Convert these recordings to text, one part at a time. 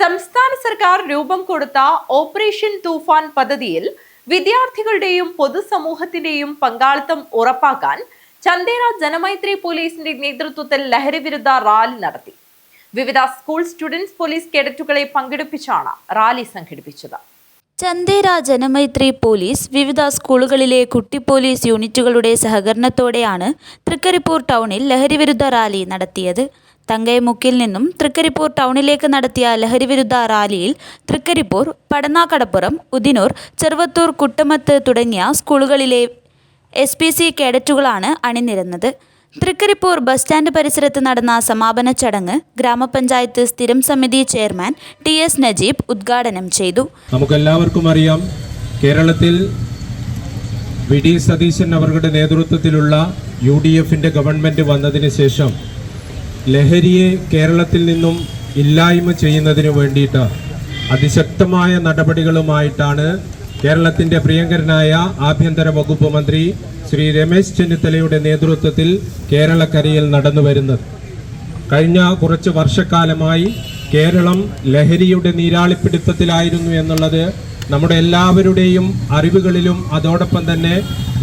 സംസ്ഥാന സർക്കാർ രൂപം കൊടുത്ത ഓപ്പറേഷൻ തൂഫാൻ പദ്ധതിയിൽ വിദ്യാർത്ഥികളുടെയും പൊതുസമൂഹത്തിന്റെയും പങ്കാളിത്തം ഉറപ്പാക്കാൻ ചന്ദേര ജനമൈത്രി പോലീസിന്റെ നേതൃത്വത്തിൽ ലഹരിവിരുദ്ധ റാലി നടത്തി. വിവിധ സ്കൂൾ സ്റ്റുഡൻസ് പോലീസ് കേഡറ്റുകളെ പങ്കെടുപ്പിച്ചാണ് റാലി സംഘടിപ്പിച്ചത്. ചന്ദേര ജനമൈത്രി പോലീസ് വിവിധ സ്കൂളുകളിലെ കുട്ടി പോലീസ് യൂണിറ്റുകളുടെ സഹകരണത്തോടെയാണ് തൃക്കരിപ്പൂർ ടൗണിൽ ലഹരിവിരുദ്ധ റാലി നടത്തിയത്. തങ്കയമുക്കിൽ നിന്നും തൃക്കരിപ്പൂർ ടൗണിലേക്ക് നടത്തിയ ലഹരിവിരുദ്ധ റാലിയിൽ തൃക്കരിപ്പൂർ, പടന്നാക്കടപ്പുറം, ഉദിനൂർ, ചെറുവത്തൂർ, കുട്ടമത്ത് തുടങ്ങിയ സ്കൂളുകളിലെ SPC കേഡറ്റുകളാണ് അണിനിരന്നത്. തൃക്കരിപ്പൂർ ബസ് സ്റ്റാൻഡ് പരിസരത്ത് നടന്ന സമാപന ചടങ്ങ് ഗ്രാമപഞ്ചായത്ത് സ്ഥിരം സമിതി ചെയർമാൻ TS നജീബ് ഉദ്ഘാടനം ചെയ്തു. നമുക്കെല്ലാവർക്കും അറിയാം, കേരളത്തിൽ VD സതീശൻ അവരുടെ നേതൃത്വത്തിലുള്ള UDFന്റെ ഗവൺമെന്റ് വന്നതിന് ശേഷം ലഹരിയെ കേരളത്തിൽ നിന്നും ഇല്ലായ്മ ചെയ്യുന്നതിന് വേണ്ടിയിട്ട് അതിശക്തമായ നടപടികളുമായിട്ടാണ് കേരളത്തിന്റെ പ്രിയങ്കരനായ ആഭ്യന്തര വകുപ്പ് മന്ത്രി ശ്രീ രമേശ് ചെന്നിത്തലയുടെ നേതൃത്വത്തിൽ കേരളക്കരയിൽ നടന്നു വരുന്നത്. കഴിഞ്ഞ കുറച്ച് വർഷക്കാലമായി കേരളം ലഹരിയുടെ നീരാളിപ്പിടുത്തത്തിലായിരുന്നു എന്നുള്ളത് നമ്മുടെ എല്ലാവരുടെയും അറിവുകളിലും അതോടൊപ്പം തന്നെ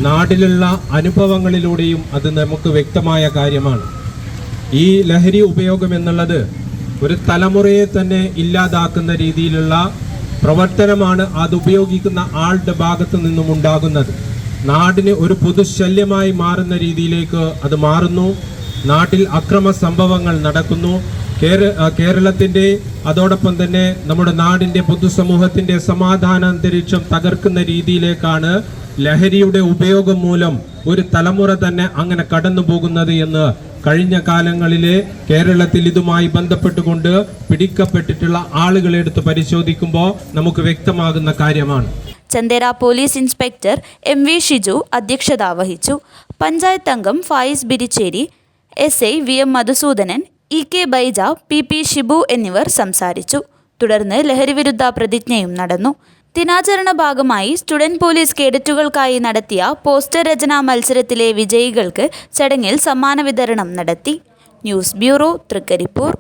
നാട്ടിലുള്ള അനുഭവങ്ങളിലൂടെയും അത് നമുക്ക് വ്യക്തമായ കാര്യമാണ്. ഈ ലഹരി ഉപയോഗം എന്നുള്ളത് ഒരു തലമുറയെ തന്നെ ഇല്ലാതാക്കുന്ന രീതിയിലുള്ള പ്രവർത്തനമാണ് അത് ഉപയോഗിക്കുന്ന ആളുടെ ഭാഗത്തു നിന്നും ഉണ്ടാകുന്നത്. നാടിന് ഒരു പൊതുശല്യമായി മാറുന്ന രീതിയിലേക്ക് അത് മാറുന്നു. നാട്ടിൽ അക്രമ സംഭവങ്ങൾ നടക്കുന്നു. കേരളത്തിൻ്റെ അതോടൊപ്പം തന്നെ നമ്മുടെ നാടിൻ്റെ പൊതുസമൂഹത്തിൻ്റെ സമാധാന അന്തരീക്ഷം തകർക്കുന്ന രീതിയിലേക്കാണ് ലഹരിയുടെ ഉപയോഗം മൂലം ഒരു തലമുറ തന്നെ അങ്ങനെ കടന്നു പോകുന്നത് എന്ന് കഴിഞ്ഞ കാലങ്ങളിലെ കേരളത്തിൽ ഇതുമായി ബന്ധപ്പെട്ടുകൊണ്ട് പിടിക്കപ്പെട്ടിട്ടുള്ള ആളുകളെ എടുത്ത് പരിശോധിക്കുമ്പോൾ നമുക്ക് വ്യക്തമാകുന്ന കാര്യമാണ്. Chandera police inspector MV Shiju അധ്യക്ഷത വഹിച്ചു. പഞ്ചായത്ത് അംഗം Fayis Biricheri, SI VM Madhusoodanan, EK Baija, PP Shibu എന്നിവർ സംസാരിച്ചു. തുടർന്ന് ലഹരിവിരുദ്ധ പ്രതിജ്ഞയും നടന്നു. ദിനാചരണ ഭാഗമായി സ്റ്റുഡന്റ് പോലീസ് കേഡറ്റുകൾക്കായി നടത്തിയ പോസ്റ്റർ രചനാ മത്സരത്തിലെ വിജയികൾക്ക് ചടങ്ങിൽ സമ്മാന വിതരണം നടത്തി. News bureau, Trikaripur.